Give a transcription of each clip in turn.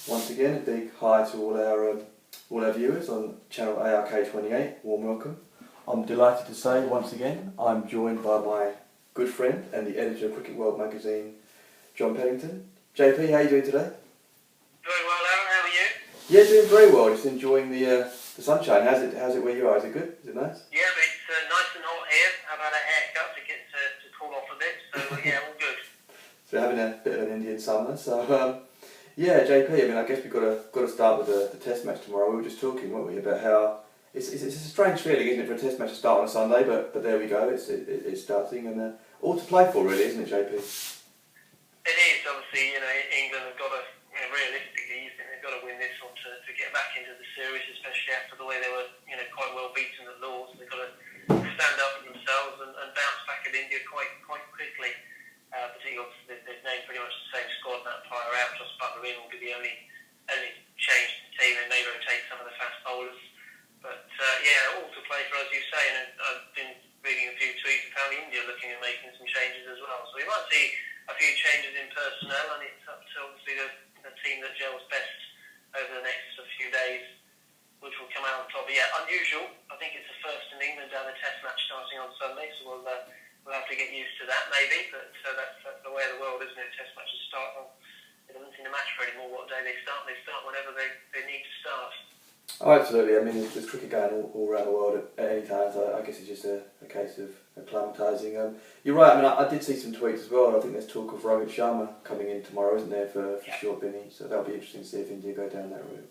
Once again, a big hi to all our viewers on channel ARK28. Warm welcome. I'm delighted to say once again I'm joined by my good friend and the editor of Cricket World magazine, John Pennington. JP, how are you doing today? Very well, Aaron. How are you? Yeah, doing very well. Just enjoying the sunshine. How's it where you are? Is it good? Is it nice? Yeah, but it's nice and hot here. I've had a haircut to get to cool off a bit, so yeah, all good. So having a bit of an Indian summer. So yeah, JP. I mean, I guess we've got to start with the Test match tomorrow. We were just talking, weren't we, about how it's a strange feeling, isn't it, for a Test match to start on a Sunday? But there we go. It's starting and all to play for, really, isn't it, JP? It is. Obviously, England have got to, realistically, you think they've got to win this one to get back into the series, especially after the way they were, quite well beaten at Lords. They've got to stand up for themselves and bounce back at India quite quickly. Particularly, obviously, they've named pretty much the same squad. That player out, Joss Butler in will be the only change to the team. They may rotate some of the fast bowlers, but yeah, all to play for, as you say. And I've been reading a few tweets of how India are looking at making some changes as well. So we might see a few changes in personnel, and it's up to obviously the team that gels best over the next few days, which will come out on top. But yeah, unusual. I think it's the first in England to have a Test match starting on Sunday, so we'll have to get used to that maybe. But that's the way of the world, isn't it? Test matches start on. It doesn't seem to matter anymore what day they start. They start whenever they need to start. Oh, absolutely. I mean, there's cricket going all around the world at any time, so I guess it's just a case of acclimatising. You're right, I mean, I did see some tweets as well. I think there's talk of Rohit Sharma coming in tomorrow, isn't there, for short binny, so that'll be interesting to see if India go down that route.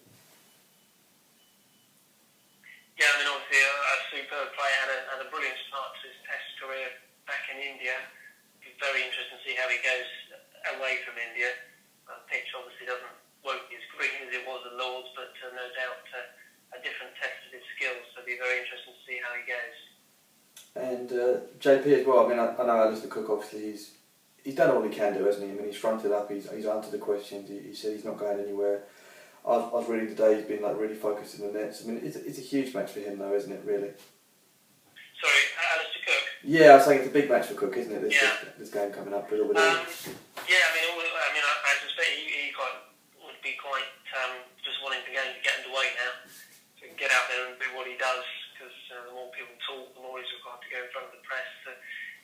Yeah, I mean, obviously a superb player, had a brilliant start to his Test career back in India. It'll be very interesting to see how he goes away from India. The pitch obviously won't be as green as it was at Lords, but no doubt a different test of his skills, so it'll be very interesting to see how he goes. And JP as well, I mean, I know Alistair Cook, obviously, he's done all he can do, hasn't he? I mean, he's fronted up, he's answered the questions, he said he's not going anywhere. I was reading today, he's been really focused in the nets. I mean, it's a huge match for him though, isn't it, really? Sorry, Alistair Cook? Yeah, I was saying it's a big match for Cook, isn't it, this game coming up? A little bit yeah, I suspect he would be quite just wanting to get underway now, to get out there and do what he does, because the more people talk, the more he's required to go in front of the press.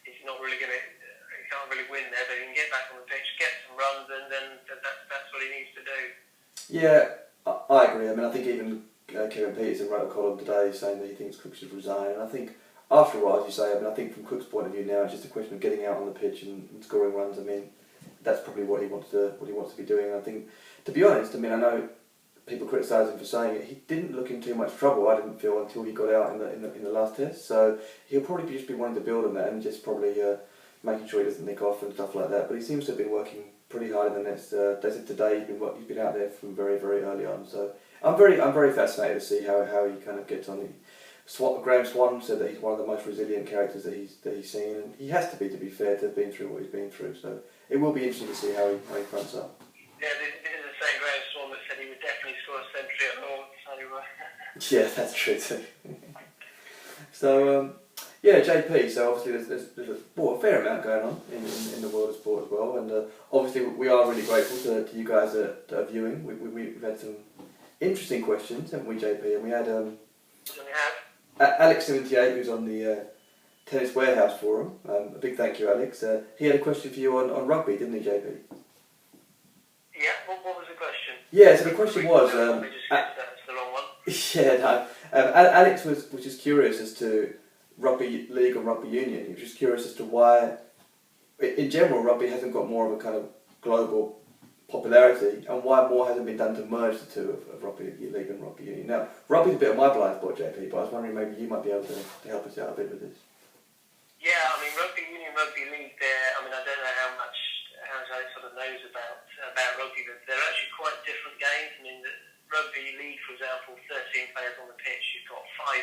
He's not really he can't really win there, but he can get back on the pitch, get some runs, and then that's what he needs to do. Yeah, I agree. I mean, I think even Kevin Peterson wrote a column today saying that he thinks Cook should resign, and I think after a while, as you say, I mean, I think from Cook's point of view now, it's just a question of getting out on the pitch and scoring runs. I mean, that's probably what he wants to be doing. And I think, to be honest, I mean, I know people criticise him for saying it. He didn't look in too much trouble, I didn't feel, until he got out in the last test. So he'll probably just be wanting to build on that and just probably making sure he doesn't nick off and stuff like that. But he seems to have been working pretty hard in the nets. They said today he's been out there from very, very early on. So I'm very fascinated to see how he kind of gets on. Graham Swan said that he's one of the most resilient characters that he's seen, and he has to be fair, to have been through what he's been through. So it will be interesting to see how he fronts up. Yeah, this is the same Graham Swan that said he would definitely score a century at Lords. So, yeah, that's true too. So yeah, JP. So obviously there's a fair amount going on in the world of sport as well, and obviously we are really grateful to you guys that are viewing. We've had some interesting questions, haven't we, JP? And we had Alex78, who's on the Tennis Warehouse forum. A big thank you, Alex. He had a question for you on rugby, didn't he, JP? Yeah, what was the question? Yeah, so the question was... Let me just get that's the wrong one. Yeah, no. Alex was just curious as to rugby league and rugby union. He was just curious as to why, in general, rugby hasn't got more of a kind of global popularity, and why more hasn't been done to merge the two of rugby league and rugby union. Now, rugby's a bit of my blind spot, JP, but I was wondering maybe you might be able to help us out a bit with this. Yeah, I mean, rugby union, rugby league, I don't know how much Alex sort of knows about rugby, but they're actually quite different games. I mean, the rugby league, for example, 13 players on the pitch, you've got five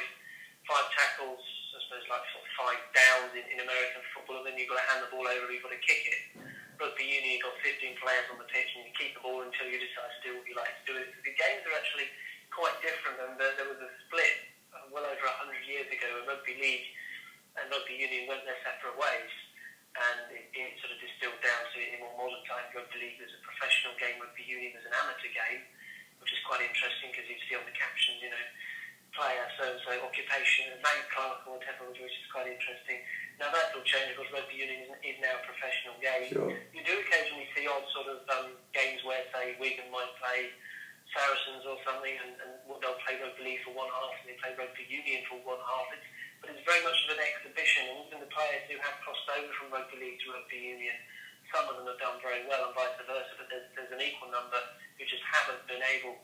tackles, I suppose like sort of 5 downs in American football, and then you've got to hand the ball over, you've got to kick it. Rugby union, you've got 15 players on the pitch, and you keep the ball until you decide to do what you like to do. So the games are actually quite different, and there was a split well over 100 years ago when rugby league and rugby union went their separate ways. and it sort of distilled down to, in more modern time, rugby league as a professional game, rugby union as an amateur game, which is quite interesting because you see on the captions, player so-and-so, occupation, bank clerk or whatever, which is quite interesting. Now that's all changed because rugby union is now a professional game. Sure. You do occasionally see odd sort of games where, say, Wigan might play Saracens or something, and they'll play rugby league for one half and they play rugby union for one half. But it's very much of an exhibition, and even the players who have crossed over from rugby league to rugby union, some of them have done very well and vice versa, but there's an equal number who just haven't been able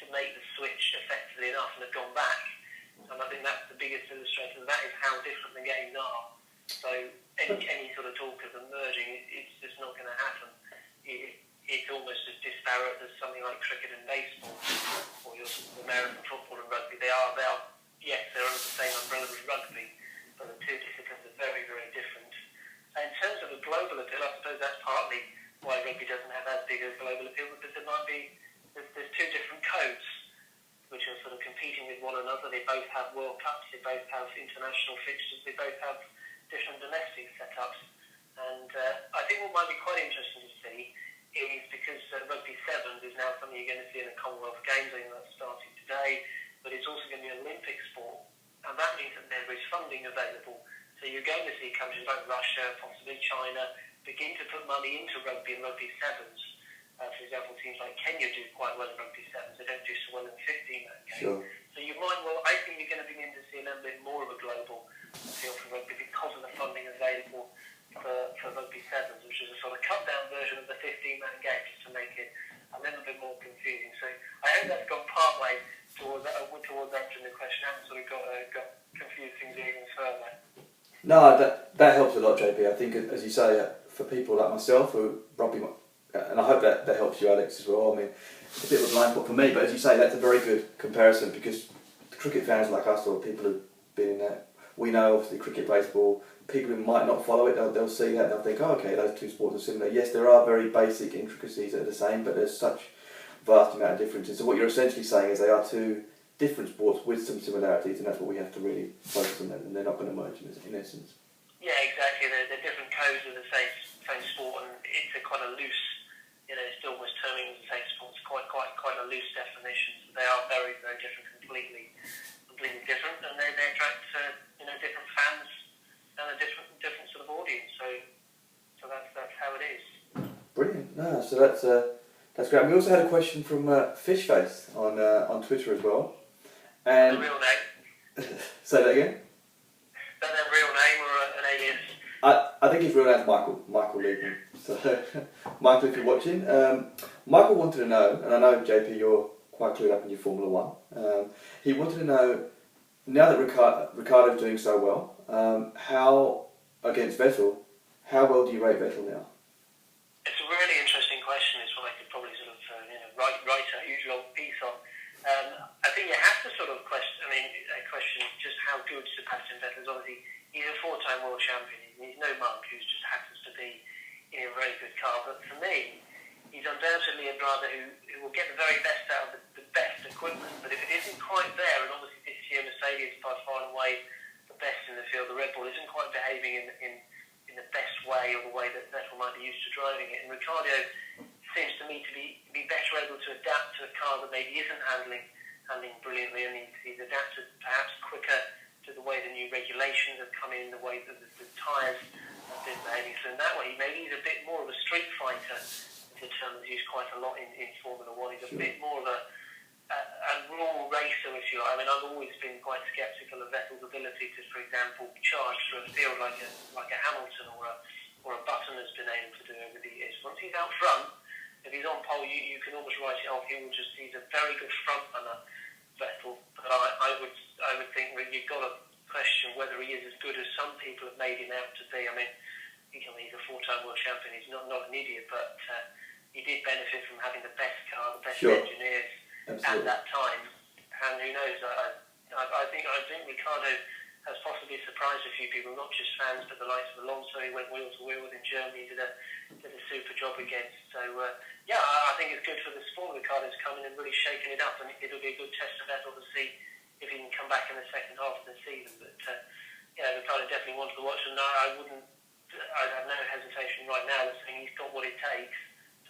to make the switch effectively enough and have gone back. And I think that's the biggest illustration of that, is how different the games are. So any sort of talk of them merging, it's just not going to happen. It's almost as disparate as something like cricket and baseball, or your American football and rugby. They are yes, they're under the same umbrella as rugby, but the two disciplines are very, very different. And in terms of a global appeal, I suppose that's partly why rugby doesn't have as big a global appeal, because there's two different codes which are sort of competing with one another. They both have World Cups, they both have international fixtures, they both have different domestic setups. And I think what might be quite interesting to see is, because rugby sevens is now something you're going to see in the Commonwealth Games, I think that's starting today, but it's also going to be an Olympic sport, and that means that there is funding available. So you're going to see countries like Russia, possibly China, begin to put money into rugby and rugby sevens. For example, teams like Kenya do quite well in rugby sevens. They don't do so well in 15 that game. Sure. So I think you're going to begin to see a little bit more of a global appeal for rugby because of the funding available for rugby sevens, which is a sort of cut-down version of the 15-man game, just to make it a little bit more confusing. So I hope that's gone part way towards answering the question. I haven't sort of got confused things even further. No, that helps a lot, JP. I think, as you say, for people like myself who rugby, and I hope that helps you, Alex, as well. I mean, it's a bit of a blind spot for me, but as you say, that's a very good comparison, because the cricket fans like us, or people who've been in that, we know obviously cricket, baseball. People who might not follow it, they'll see that and they'll think, oh, okay, those two sports are similar. Yes, there are very basic intricacies that are the same, but there's such vast amount of differences. So what you're essentially saying is they are two different sports with some similarities, and that's what we have to really focus on, and they're not going to merge in essence. Yeah, exactly. They're different codes of the same sport, and it's quite a loose, it's almost terming as the same sport. It's quite a loose definition. They are very, very different, completely different, and they attract different fans and a different sort of audience. So that's how it is. Brilliant. No, so that's great. We also had a question from Fishface on Twitter as well. And the real name? Say that again? Is that their real name or an alias? I think his real name's Michael Leakin. So, Michael, if you're watching, Michael wanted to know, and I know, JP, you're quite clued up in your Formula One. He wanted to know, now that Ricciardo's doing so well, how, against Vettel, how well do you rate Vettel now? It's a really interesting question. It's one I could probably sort of write a huge long piece on. I think you have to sort of question just how good Sebastian Vettel is. Obviously, he's a four-time world champion. He's no mug who just happens to be in a very good car. But for me, he's undoubtedly a driver who will get the very best out of the best equipment. But if it isn't quite there, and obviously this year Mercedes by far and away the best in the field, the Red Bull isn't quite behaving in the best way, or the way that Vettel might be used to driving it. And Ricciardo seems to me to be better able to adapt to a car that maybe isn't handling brilliantly, and he's adapted perhaps quicker to the way the new regulations have come in, the way that the tyres have been behaving. So in that way, maybe he's a bit more of a street fighter. It's a term that's used quite a lot in Formula One. He's a bit more of a raw racer, if you like. I mean, I've always been quite sceptical of Vettel's ability to, for example, charge through a field like a Hamilton or a Button has been able to do over the years. Once he's out front, if he's on pole, you can almost write it off. He's a very good front runner, Vettel. But I would think that you've got to question whether he is as good as some people have made him out to be. I mean, he's a four-time world champion. He's not an idiot, but he did benefit from having the best car, the best engineers at that time. And who knows? I think Ricciardo has possibly surprised a few people, not just fans, but the likes of Alonso. He went wheel to wheel in Germany, did a super job against. So I think it's good for the sport. Ricciardo's coming and really shaking it up, and it'll be a good test of Vettel to see if he can come back in the second half of the season. But Ricciardo definitely wanted to watch, and I wouldn't I have no hesitation right now in saying he's got what it takes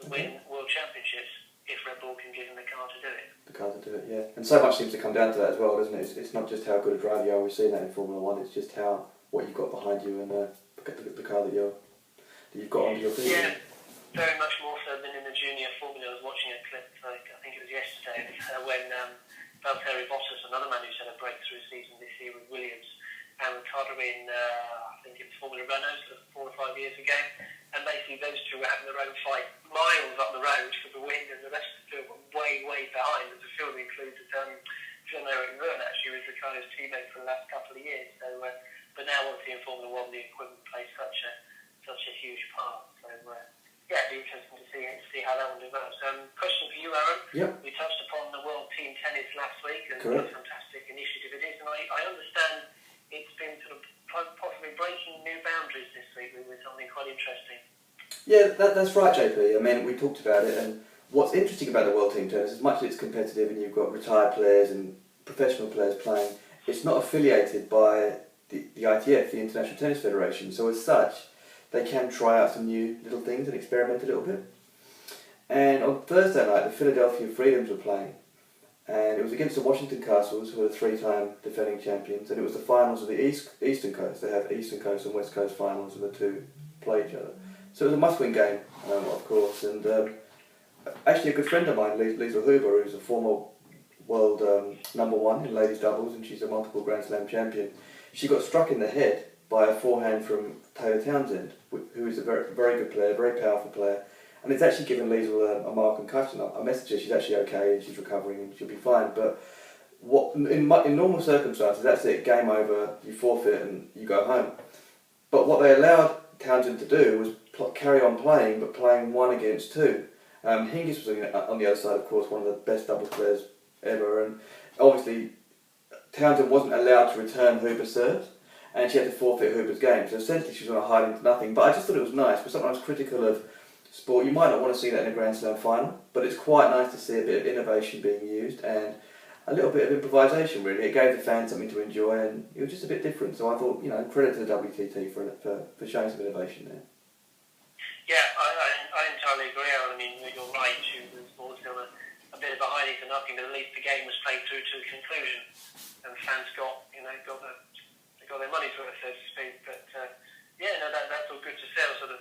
to win World Championships if Red Bull can give him the car to do it. The car to do it, yeah. And so much seems to come down to that as well, doesn't it? It's not just how good a driver you are. We've seen that in Formula One. It's just what you've got behind you and the car that you've got under your feet. Yeah, very much more so than in the junior Formula. I was watching a clip, I think it was yesterday, when Valtteri Bottas, another man who's had a breakthrough season this year with Williams, and Ricardo in, I think it was Formula Renault, sort of 4 or 5 years ago, and basically those two were having their own fight miles up the road for the win, and the rest of the field were way, way behind. The field included Jean-Eric Vergne, actually, was Ricardo's teammate for the last couple of years. So, but now obviously in Formula One, the equipment plays such a huge part. So, yeah, it'd be interesting to see how that one develops. Question for you, Aaron. Yep. We touched upon the World Team Tennis last week, and Correct. what a fantastic initiative it is. And I understand it's been sort of possibly breaking new boundaries this week with something quite interesting. Yeah, that's right, JP. I mean, we talked about it, and what's interesting about the World Team Tennis, as much as it's competitive and you've got retired players and professional players playing, it's not affiliated by the ITF, the International Tennis Federation. So as such, they can try out some new little things and experiment a little bit. And on Thursday night, the Philadelphia Freedoms were playing, and it was against the Washington Castles, who are the 3-time defending champions, and it was the finals of the Eastern Coast. They have Eastern Coast and West Coast finals, and the two play each other. So it was a must-win game, of course, and actually a good friend of mine, Liesl Huber, who's a former world #1 in ladies doubles, and she's a multiple Grand Slam champion, she got struck in the head by a forehand from Taylor Townsend, who is a very, very good player, very powerful player, and it's actually given Liesl a mild concussion. I messaged her, she's actually okay, and she's recovering, and she'll be fine, but in normal circumstances, that's it, game over, you forfeit, and you go home. But what they allowed Townsend to do was carry on playing, but playing 1 against 2. Hingis was on the other side, of course, one of the best doubles players ever, and obviously Townsend wasn't allowed to return Huber's serves, and she had to forfeit Huber's game, so essentially she was going to hide into nothing. But I just thought it was nice, because sometimes critical of sport, you might not want to see that in a Grand Slam final, but it's quite nice to see a bit of innovation being used, and a little bit of improvisation really. It gave the fans something to enjoy, and it was just a bit different, so I thought, credit to the WTT for showing some innovation there. Yeah, I entirely agree, Aaron. I mean, you're right, the sport's still a bit of a hiding to nothing, but at least the game was played through to a conclusion, and fans got their money's worth, so to speak. But that's all good to see. I was sort of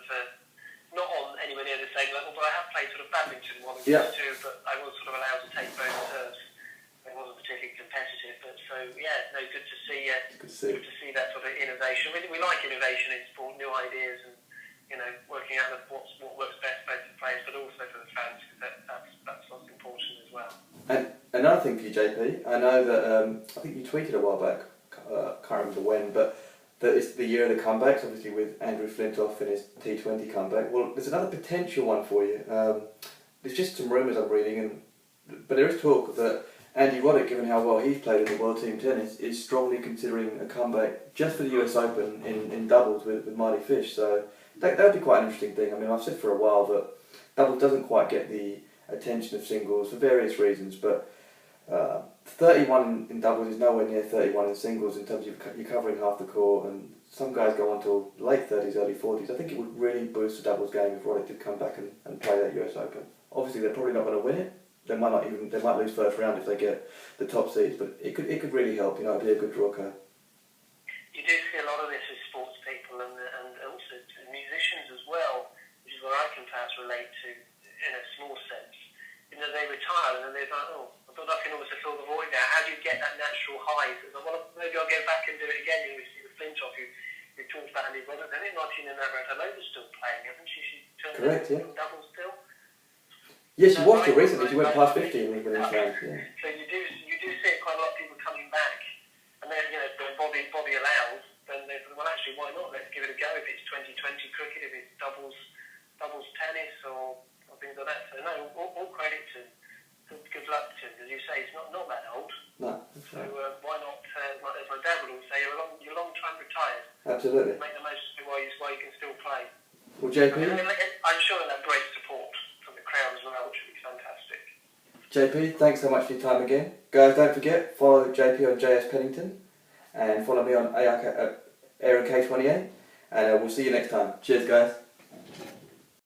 not on anywhere near the same level, but I have played sort of badminton 1 against 2, but I was sort of allowed to take both serves. It wasn't particularly competitive, but good to see. Good to see that sort of innovation. We like innovation in sport, new ideas, and working out what works best both for players, but also for the fans, because that's what's important as well. And another thing for you, JP, I know that I think you tweeted a while back, can't remember when, but that it's the year of the comebacks, obviously with Andrew Flintoff and his T20 comeback. Well, there's another potential one for you. There's just some rumours I'm reading, but there is talk that Andy Roddick, given how well he's played in the World Team Tennis, is strongly considering a comeback just for the US Open in doubles with Marty Fish. So that would be quite an interesting thing. I mean, I've said for a while that doubles doesn't quite get the attention of singles for various reasons, but 31 in doubles is nowhere near 31 in singles in terms of you're covering half the court, and some guys go on till late 30s, early 40s. I think it would really boost the doubles game if Roddick did come back and play that US Open. Obviously, they're probably not going to win it. They might lose first round if they get the top seeds, but it could really help. It'd be a good draw card. You do see a lot of this with sports people and also musicians as well, which is where I can perhaps relate to in a small sense. They retire and then they're like, I've got nothing else to fill the void now. How do you get that natural high? So, well, maybe I'll go back and do it again. You see the Flintoff who talked about Andy Roddick. I think Martina Navratilova still playing, hasn't she? She turned Correct, yeah. doubles still. Yeah, she watched it recently. She went past 50 in the Grand Slam. Yeah. So you do see quite a lot of people coming back, and then when body allows, then they say, well, actually, why not? Let's give it a go. If it's 2020 cricket, if it's doubles tennis, or things like that. So no, all credit to good luck to him. As you say, he's not that old. No. So why not? As my dad would always say, you're long time retired. Absolutely. Make the most of it while you can still play. Well, JP, I'm sure that great support from the crowd as well, which would be fantastic. JP, thanks so much for your time again. Guys, don't forget, follow JP on JS Pennington, and follow me on Aaron K28. and we'll see you next time. Cheers, guys.